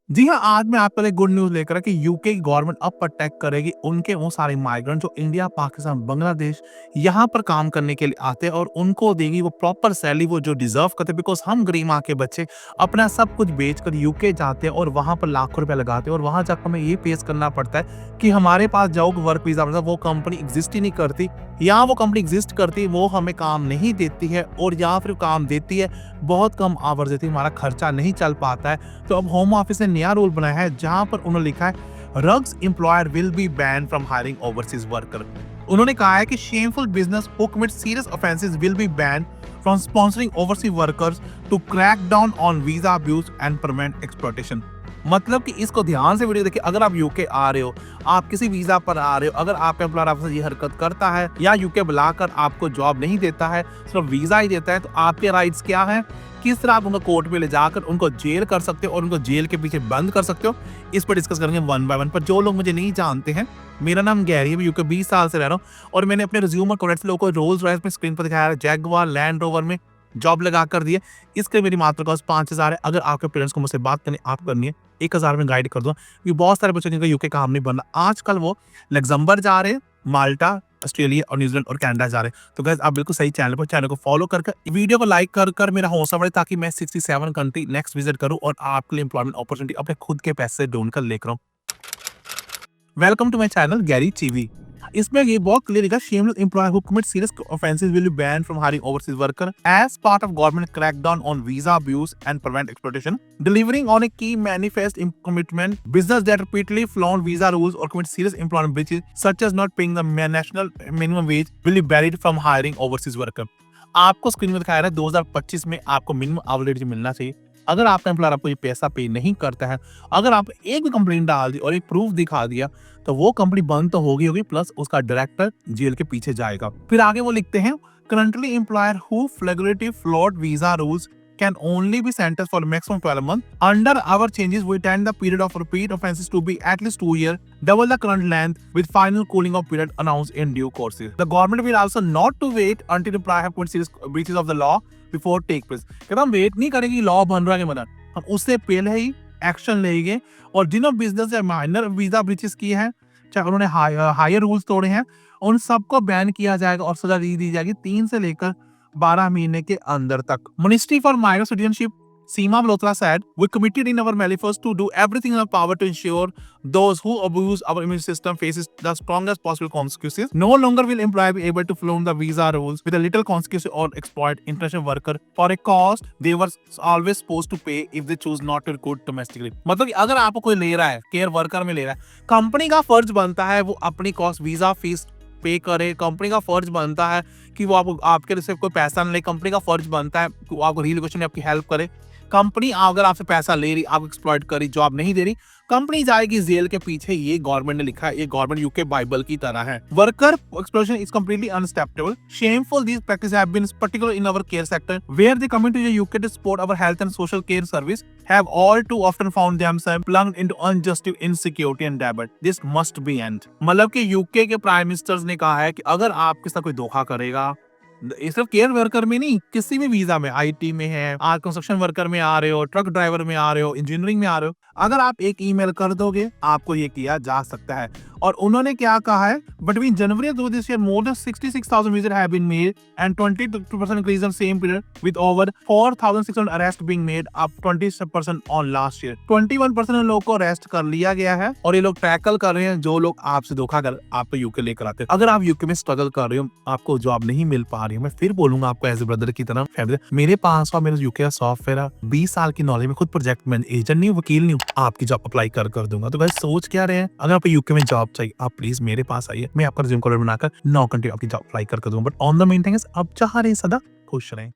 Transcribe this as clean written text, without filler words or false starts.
जी हाँ, आज मैं आपके लिए गुड न्यूज़ लेकर कि यूके की गवर्नमेंट अब प्रोटेक्ट करेगी उनके वो सारे माइग्रेंट जो इंडिया, पाकिस्तान, बांग्लादेश यहाँ पर काम करने के लिए आते हैं और उनको देगी वो प्रॉपर सैलरी वो जो डिज़र्व करते हैं बिकॉज़ हम गरीब माँ के बच्चे अपना सब कुछ बेचकर यूके जाते हैं और वहाँ पर लाखों रुपए लगाते हैं और वहाँ जाकर हमें ये फेस करना पड़ता है कि हमारे पास जाओ वर्क वीज़ा मतलब वो कंपनी एग्ज़िस्ट ही नहीं करती। या वो कंपनी एग्ज़िस्ट करती है, वो हमें काम नहीं देती है और या फिर काम देती है, बहुत कम आवर्स देती है, हमारा खर्चा नहीं चल पाता है। तो अब होम ऑफिस ने नया रूल बनाया है जहां पर उन्होंने लिखा है rogues employer will be ban from hiring overseas worker. उन्होंने कहा है कि shameful business who commit serious offences will be ban from sponsoring overseas workers to crack down on visa abuse and permanent exploitation. मतलब कि इसको ध्यान से video देखिए। अगर आप यूके आ रहे हो, आप किसी वीजा पर आ रहे हो, अगर आपका एम्प्लॉयर आपसे ये हरकत करता है या यूके बुलाकर आपको जॉब नहीं देता है, सिर्फ वीजा ही देता है, तो आपके राइट्स क्या हैं, किस तरह आप उनको कोर्ट में ले जाकर उनको जेल कर सकते हो और उनको जेल के पीछे बंद कर सकते हो, इस पर डिस्कस करेंगे वन बाय वन। पर जो लोग मुझे नहीं जानते हैं, मेरा नाम गैरी है, मैं यूके 20 साल से रह रहा हूँ और मैंने अपने रिज्यूम और कॉन्टैक्ट लोगों को रोल्स रॉयस में स्क्रीन पर दिखाया है, जैगुआर, लैंड रोवर में जॉब लगा कर दी है। इसके मेरी मात्र कॉस्ट 5000 है। अगर आपके पेरेंट्स को मुझसे बात करनी आप करनी है, 1000 में गाइड कर दूंगा, क्योंकि बहुत सारे बच्चे जिनका यूके काम नहीं बन रहा, आजकल वो लग्जमबर्ग जा रहे हैं, माल्टा, ऑस्ट्रेलिया और न्यूजीलैंड और कनाडा जा रहे हैं। तो गाइस आप बिल्कुल सही चैनल को फॉलो कर वीडियो को लाइक कर मेरा हौसला बढ़े ताकि मैं 67 कंट्री नेक्स्ट विजिट करूं और आपके लिए एम्प्लॉयमेंट अपॉर्चुनिटी अपने खुद के पैसे से ढूंढ कर लेकर आऊं। Welcome to my channel Gary TV. इसमें ये बहुत क्लियर है, shameless employer who commit serious offenses will be banned from hiring overseas worker as part of government crackdown on visa abuse and permanent exploitation. Delivering on a key manifest commitment, business that repeatedly flout visa rules or commit serious employment breaches such as not paying the national minimum wage will be barred from hiring overseas worker. आपको screen में दिखाया रहा है 2025 में आपको minimum our ways मिलना चाहिए। अगर आपका एम्प्लॉयर आपको ये पैसा पे नहीं करता है, अगर आप एक भी कंप्लेंट डाल दी और एक प्रूफ दिखा दिया, तो वो कंपनी बंद तो होगी प्लस उसका डायरेक्टर जेल के पीछे जाएगा। फिर आगे वो लिखते हैं currently employer who flagrantly flout visa rules can only be sentenced for maximum 12 months. Under our changes, we intend the period of repeat offences to be at least 2 years, double the current length, with final cooling off period announced in due course. The government will also not to wait until employer have committed serious breaches of the law before take place. कहता हम wait नहीं करेंगे law बन रहा है कि मदद, हम उससे पहले ही एक्शन लेंगे और जिन्हों बिजनेस या माइनर वीजा ब्रीचेस किए हैं, चाहे उन्होंने हायर रूल्स तोड़े हैं, उन सबको बैन किया जाएगा और सजा दी जाएगी 3 से लेकर 12 महीने के अंदर तक। Ministry for migrant citizenship Seema Malhotra said, "We committed in our manifesto to do everything in our power to ensure those who abuse our immune system faces the strongest possible consequences. No longer will employer be able to flout the visa rules with a little consequence or exploit international worker for a cost they were always supposed to pay if they choose not to recruit domestically." मतलब कि अगर आपको कोई ले रहा है, care worker में ले रहा है, कंपनी का फर्ज बनता है वो अपनी कॉस्ट वीजा फीस पे करे। कंपनी का फर्ज बनता है कि वो आपके से कोई पैसा न ले। कंपनी का फर्ज बनता है कि वो आपको रिलोकेशन में आपकी हेल्प करे। कंपनी अगर आपसे पैसा ले रही, आपको एक्सप्लॉइट करी, जॉब नहीं दे रही, कंपनी जाएगी जेल के पीछे। ये गवर्नमेंट ने लिखा है, ये गवर्नमेंट यूके बाइबल की तरह है। Worker exploitation is completely unacceptable, shameful these practices have been particularly in our care sector where they come into the UK to support our health and social care service have all too often found themselves plunged into unjust insecurity and debt. This must be end. मतलब कि UK के prime ministers ने कहा है कि अगर आपके साथ कोई धोखा करेगा, सिर्फ केयर वर्कर में नहीं, किसी भी वीजा में, आईटी में है, आप कंस्ट्रक्शन वर्कर में आ रहे हो, ट्रक ड्राइवर में आ रहे हो, इंजीनियरिंग में आ रहे हो, अगर आप एक ईमेल कर दोगे आपको ये किया जा सकता है। और उन्होंने क्या कहा है, बिटवीन जनवरी और this year more than 66,000 visit have been made and 22% increase in same period with over 4,600 arrest being made up 20% on last year. 21% लोगों को अरेस्ट कर लिया गया है और ये लोग टैकल कर रहे हैं जो लोग आपसे धोखा कर आपको यूके लेकर आते हैं। अगर आप यूके में स्ट्रगल कर रहे हो, आपको जॉब नहीं मिल पा रही है, मैं फिर बोलूंगा आपको एज ए ब्रदर की तरह फैमिली, मेरे पास और मेरे यूके का सॉफ्टवेयर 20 साल की नॉलेज में, खुद प्रोजेक्ट मैनेजर, एजेंट नहीं, वकील नहीं हूँ, आपकी जॉब अप्लाई कर दूंगा। तो गाइस सोच क्या रहे हैं, अगर आप यूके में जॉब चाहिए आप प्लीज मेरे पास आइए, मैं आपका रिज्यूम कॉलर बनाकर 9 घंटे आपकी जॉब अप्लाई कर दूंगा। But on the main thing is आप चाह रहे हैं सदा खुश रहें।